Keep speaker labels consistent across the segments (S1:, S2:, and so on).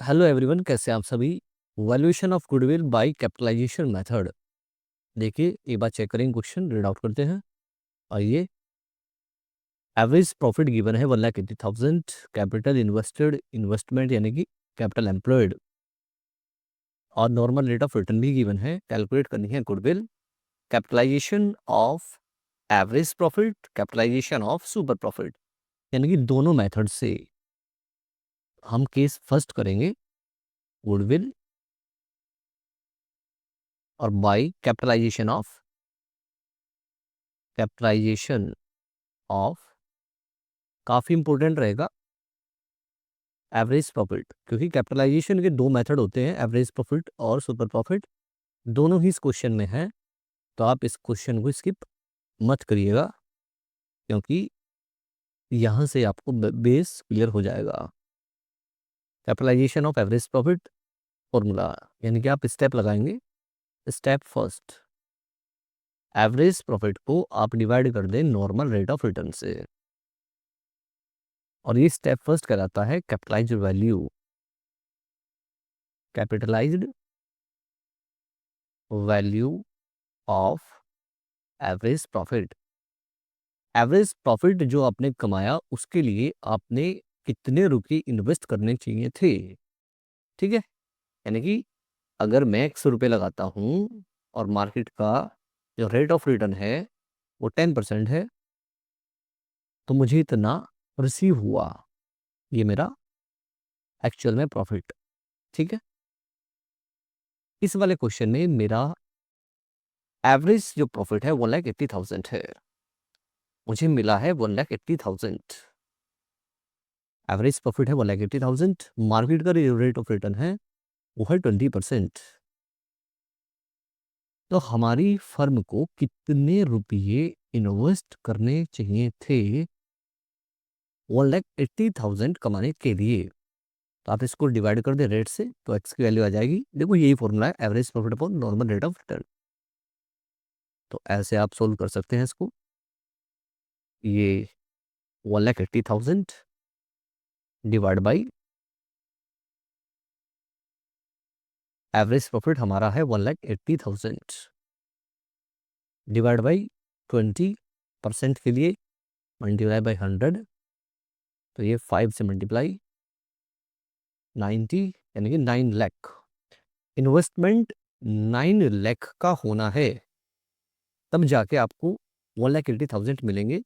S1: Hello everyone, कैसे हैं आप सभी। Valuation of goodwill by capitalisation method. देखिए एक बार चेक करेंगे, क्वेश्चन रीड आउट करते हैं। आइए, एवरेज प्रॉफिट गिवन है 1,80,000। कैपिटल इन्वेस्टेड, इन्वेस्टमेंट यानी कि कैपिटल एम्प्लॉयड, और नॉर्मल रेट ऑफ रिटर्न भी गिवन है। कैलकुलेट करनी है goodwill, capitalisation of average profit, capitalisation of super profit, यानी कि दोनों मेथड से हम केस फर्स्ट करेंगे गुडविल और बाय कैपिटलाइजेशन ऑफ काफ़ी इंपॉर्टेंट रहेगा एवरेज प्रॉफिट, क्योंकि कैपिटलाइजेशन के दो मेथड होते हैं, एवरेज प्रॉफिट और सुपर प्रॉफिट। दोनों ही इस क्वेश्चन में है, तो आप इस क्वेश्चन को स्किप मत करिएगा, क्योंकि यहाँ से आपको बेस क्लियर हो जाएगा। Capitalisation of average profit formula, यानी कि आप स्टेप लगाएंगे। स्टेप फर्स्ट, एवरेज प्रॉफिट को आप डिवाइड कर दें नॉर्मल रेट ऑफ रिटर्न से, और ये स्टेप फर्स्ट कहलाता है capitalised value. Capitalised value of average profit. Average profit जो आपने कमाया, उसके लिए आपने कितने रुपये इन्वेस्ट करने चाहिए थे। ठीक है, यानी कि अगर मैं 100 रुपये लगाता हूँ और मार्केट का जो रेट ऑफ रिटर्न है वो 10% है, तो मुझे इतना रिसीव हुआ, ये मेरा एक्चुअल में प्रॉफिट। ठीक है, इस वाले क्वेश्चन में मेरा एवरेज जो प्रॉफिट है 1,80,000 है। मुझे मिला है 1,80,000। एवरेज प्रॉफिट है 1,80,000। मार्केट का रेट ऑफ रिटर्न है वो है 20%। तो हमारी फर्म को कितने रुपये इन्वेस्ट करने चाहिए थे 1,80,000 कमाने के लिए। तो आप इसको डिवाइड कर दे रेट से, तो एक्स की वैल्यू आ जाएगी। देखो यही फॉर्मूला है, average profit upon normal rate of return. तो ऐसे आप सोल्व कर सकते हैं इसको। ये 1,80,000 डिवाइड बाई एवरेज प्रॉफिट हमारा है 1,80,000 डिवाइड बाई 20% के लिए मल्टीप्लाई बाई 100, तो ये 5 से मल्टीप्लाई 90, यानी कि 9 लाख। इन्वेस्टमेंट 9 लाख का होना है, तब जाके आपको 1,80,000 मिलेंगे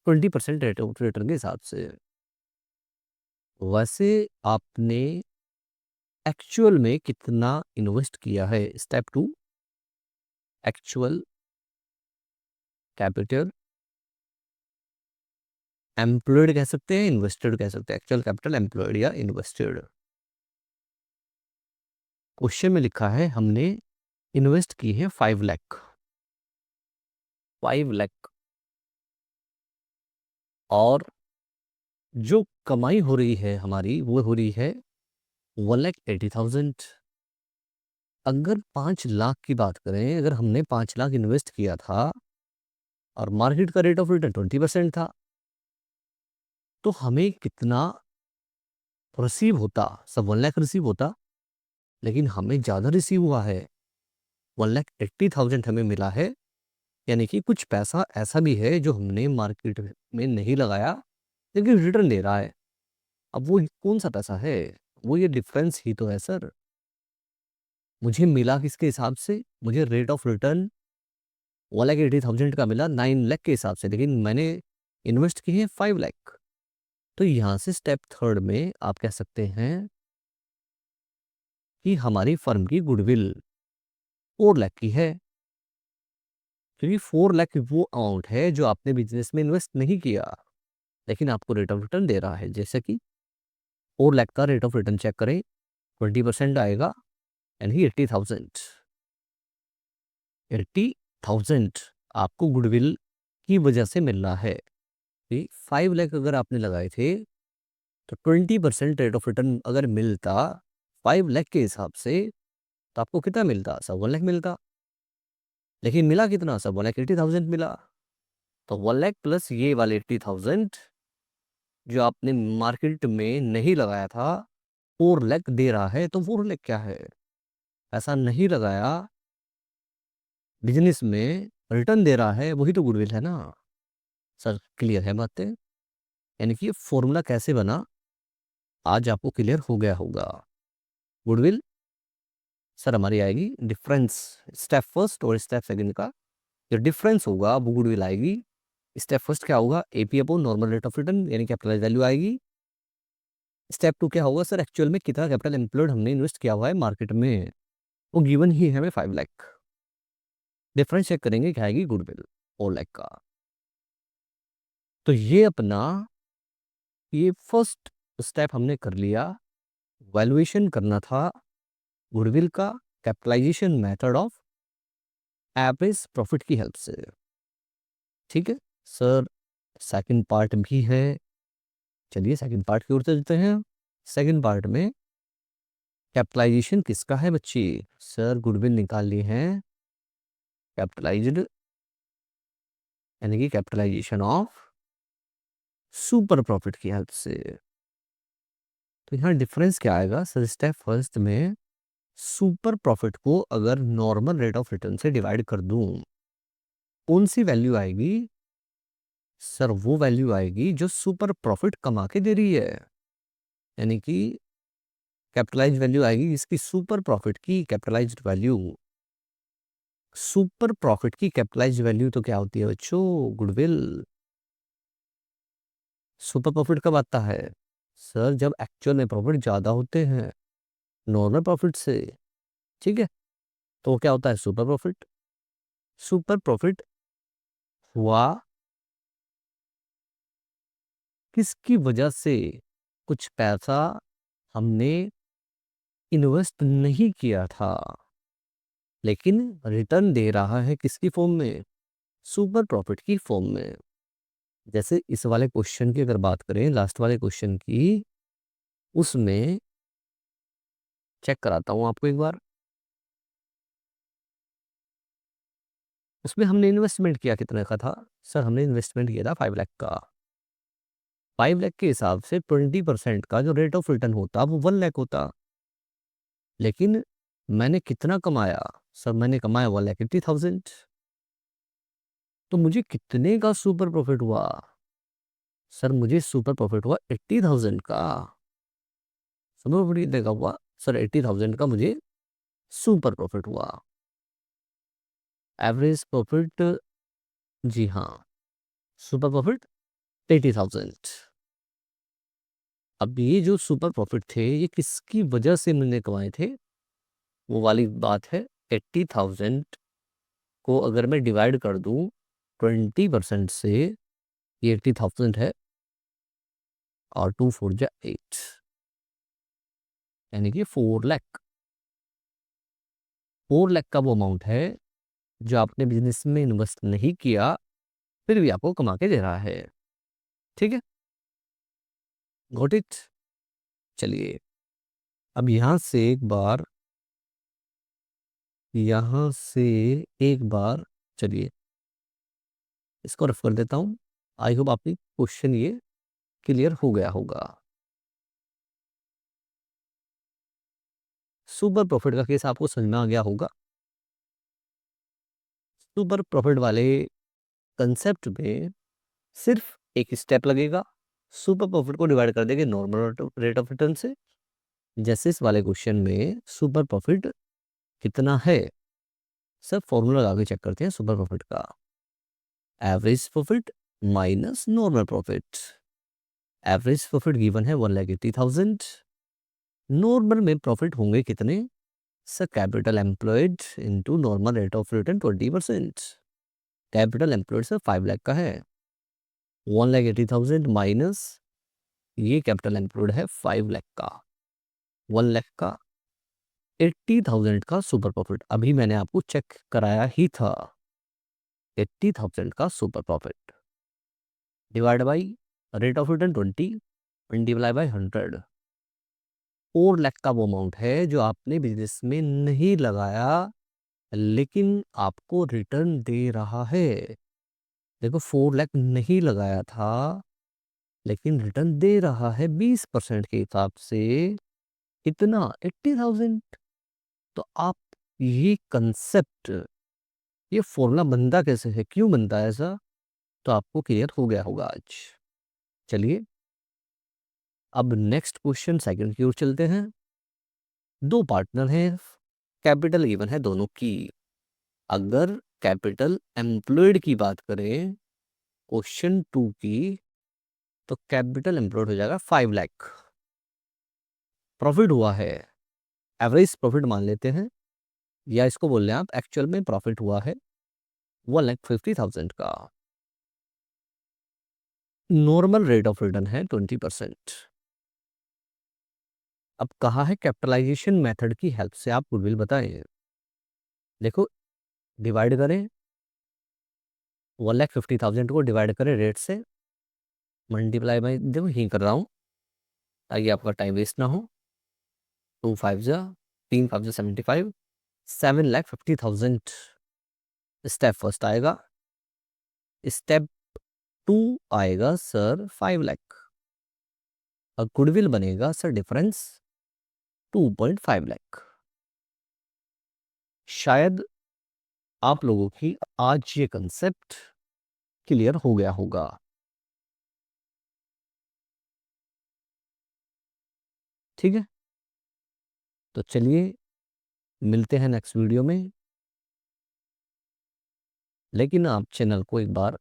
S1: 20% रेट ऑफ रिटर्न के हिसाब से। वैसे आपने एक्चुअल में कितना इन्वेस्ट किया है। स्टेप 2, एक्चुअल कैपिटल एम्प्लॉयड कह सकते हैं, इन्वेस्टेड कह सकते हैं। एक्चुअल कैपिटल एम्प्लॉयड या इन्वेस्टेड। क्वेश्चन में लिखा है हमने इन्वेस्ट की है 5 लाख। 5 लाख, और जो कमाई हो रही है हमारी वो हो रही है 1,80,000। अगर 5 लाख की बात करें, अगर हमने 5 लाख इन्वेस्ट किया था और मार्केट का रेट ऑफ रिटर्न 20% था, तो हमें कितना रिसीव होता। सब 1 लाख रिसीव होता, लेकिन हमें ज़्यादा रिसीव हुआ है। 1,80,000 हमें मिला है, यानी कि कुछ पैसा ऐसा भी है जो हमने मार्केट में नहीं लगाया, लेकिन रिटर्न दे रहा है। अब वो कौन सा पैसा है, वो ये डिफरेंस ही तो है सर। मुझे मिला किसके हिसाब से, मुझे रेट ऑफ रिटर्न 1,80,000 का मिला 9 लाख के हिसाब से, लेकिन मैंने इन्वेस्ट किए हैं 5 लाख। तो यहाँ से स्टेप थर्ड में आप कह सकते हैं कि हमारी फर्म की गुडविल 4 लाख की है, क्योंकि 4 लाख वो अमाउंट है जो आपने बिजनेस में इन्वेस्ट नहीं किया, लेकिन आपको रेट ऑफ रिटर्न दे रहा है। जैसे कि 4 लाख का रेट ऑफ रिटर्न चेक करें, 20% आएगा, यानी 80,000। 80,000 आपको गुडविल की वजह से मिल रहा है। 5 लाख अगर आपने लगाए थे, तो 20% रेट ऑफ रिटर्न अगर मिलता 5 लाख के हिसाब से, तो आपको कितना मिलता, 1,15,000 मिलता। लेकिन मिला कितना, 1,80,000 मिला। तो 1 लाख प्लस ये वाले 80,000 जो आपने मार्केट में नहीं लगाया था, 4 लाख दे रहा है तो 4 लाख क्या है, ऐसा नहीं लगाया, बिजनेस में रिटर्न दे रहा है, वही तो गुडविल है ना। सर क्लियर है बातें? यानी कि ये फॉर्मूला कैसे बना, आज आपको क्लियर हो गया होगा। गुडविल सर हमारी आएगी डिफरेंस, स्टेप फर्स्ट और स्टेप सेकंड का जो डिफरेंस होगा वो गुडविल आएगी। स्टेप फर्स्ट क्या होगा, AP upon normal rate of return यानी कैपिटलाइज वैल्यू आएगी। स्टेप टू क्या होगा सर, एक्चुअल में कितना कैपिटल एम्प्लॉयड हमने इन्वेस्ट किया हुआ है मार्केट में, वो गिवन ही है हमें 5 लाख। डिफरेंस चेक करेंगे क्या आएगी, गुडविल 4 लाख का। तो ये अपना ये फर्स्ट स्टेप हमने कर लिया, वैल्यूएशन करना था गुडविल का capitalisation method of average profit की हेल्प से। ठीक है सर, सेकंड पार्ट भी है, चलिए सेकंड पार्ट की ओर चलते हैं। सेकंड पार्ट में कैपिटलाइजेशन किसका है बच्चे, सर गुडविल निकाल लिए हैं कैपिटलाइज्ड यानी कि कैपिटलाइजेशन ऑफ सुपर प्रॉफिट की हेल्प से। तो यहाँ डिफरेंस क्या आएगा सर, स्टेप फर्स्ट में सुपर प्रॉफिट को अगर नॉर्मल रेट ऑफ रिटर्न से डिवाइड कर दूं, कौन सी वैल्यू आएगी सर, वो वैल्यू आएगी जो सुपर प्रॉफिट कमा के दे रही है, यानी कि कैपिटलाइज्ड वैल्यू आएगी इसकी सुपर प्रॉफिट की कैपिटलाइज्ड वैल्यू। सुपर प्रॉफिट की कैपिटलाइज्ड वैल्यू तो क्या होती है बच्चों, गुडविल। सुपर प्रॉफिट कब आता है सर, जब एक्चुअल में प्रॉफिट ज्यादा होते हैं नॉर्मल प्रॉफिट से। ठीक है, तो क्या होता है सुपर प्रॉफिट। सुपर प्रॉफिट हुआ किसकी वजह से, कुछ पैसा हमने इन्वेस्ट नहीं किया था लेकिन रिटर्न दे रहा है किसकी फॉर्म में, सुपर प्रॉफिट की फॉर्म में। जैसे इस वाले क्वेश्चन की अगर बात करें, लास्ट वाले क्वेश्चन की, उसमें चेक कराता हूं आपको एक बार। उसमें हमने इन्वेस्टमेंट किया कितने का था सर, हमने इन्वेस्टमेंट किया था 5 लाख का। 5 लाख के हिसाब से 20% का जो रेट ऑफ रिटर्न होता वो 1 लाख होता, लेकिन मैंने कितना कमाया सर, मैंने कमाया 1,80,000। तो मुझे कितने का सुपर प्रॉफिट हुआ सर, मुझे सुपर प्रॉफिट हुआ 80,000 का। सुपर प्रॉफिट कितने का हुआ सर, 80,000 का मुझे सुपर प्रॉफिट हुआ। एवरेज प्रॉफिट, जी हाँ, सुपर प्रॉफिट 80,000। अब ये जो सुपर प्रॉफिट थे ये किसकी वजह से मैंने कमाए थे, वो वाली बात है। 80,000 को अगर मैं डिवाइड कर दूं 20% से, ये 80,000 है और 2 4 जा 8 यानी कि 4 लाख। 4 लाख का वो अमाउंट है जो आपने बिजनेस में इन्वेस्ट नहीं किया फिर भी आपको कमा के दे रहा है। ठीक है, गॉट इट। चलिए अब यहाँ से एक बार चलिए इसको रफ कर देता हूँ। आई होप आपकी क्वेश्चन ये क्लियर हो गया होगा। सुपर प्रॉफिट का केस आपको समझ में आ गया होगा। सुपर प्रॉफिट वाले कंसेप्ट में सिर्फ एक स्टेप लगेगा, सुपर प्रॉफिट को डिवाइड कर देंगे नॉर्मल रेट ऑफ रिटर्न से। जैसे इस वाले क्वेश्चन में सुपर प्रॉफिट कितना है, सब फॉर्मूला लगा के चेक करते हैं सुपर प्रॉफिट का। Average profit minus normal profit. Average profit given है 1,80,000। नॉर्मल में प्रॉफिट होंगे कितने sir, capital employed into normal rate of return 20%। Capital employed sir 5 lakh का है, 1,80,000 माइनस ये कैपिटल एम्प्लॉयड है 5 लाख का, 1 लाख का 80,000 का सुपर प्रॉफिट अभी मैंने आपको चेक कराया ही था। 80,000 का super profit divide by rate of return 20 multiply by 100। 4 lakh का वो अमाउंट है जो आपने बिजनेस में नहीं लगाया लेकिन आपको रिटर्न दे रहा है। देखो 4 लाख नहीं लगाया था लेकिन रिटर्न दे रहा है 20% के हिसाब से। इतना 80,000। तो आप ये कंसेप्ट, ये फॉर्मूला बनता कैसे है, क्यों बनता है ऐसा, तो आपको क्लियर हो गया होगा आज। चलिए अब नेक्स्ट क्वेश्चन सेकंड की ओर चलते हैं। दो पार्टनर हैं, कैपिटल गिवन है दोनों की। अगर कैपिटल एम्प्लॉयड की बात करें क्वेश्चन 2 की, तो कैपिटल एम्प्लॉयड हो जाएगा 5 लाख। प्रॉफिट हुआ है, एवरेज प्रॉफिट मान लेते हैं, या इसको बोल रहे हैं आप एक्चुअल में प्रॉफिट हुआ है 1,50,000 का। नॉर्मल रेट ऑफ रिटर्न है 20%। अब कहा है कैपिटलाइजेशन मेथड की हेल्प से आप गुडविल बताएं। देखो, डिवाइड करें 1,50,000 को, डिवाइड करें रेट से, मल्टीप्लाई बाई, देखो यही कर रहा हूँ ताकि आपका टाइम वेस्ट ना हो। 2 5 जा 3 5 जा 75, 7,50,000 स्टेप फर्स्ट आएगा। स्टेप 2 आएगा सर 5 लाख, और गुडविल बनेगा सर डिफरेंस 2.5 लाख। शायद आप लोगों की आज ये कंसेप्ट क्लियर हो गया होगा। ठीक है, तो चलिए मिलते हैं नेक्स्ट वीडियो में। लेकिन आप चैनल को एक बार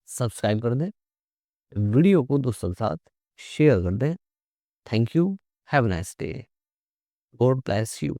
S1: सब्सक्राइब कर दें, वीडियो को दोस्तों के साथ शेयर कर दें। Thank you, have a nice day, God bless you.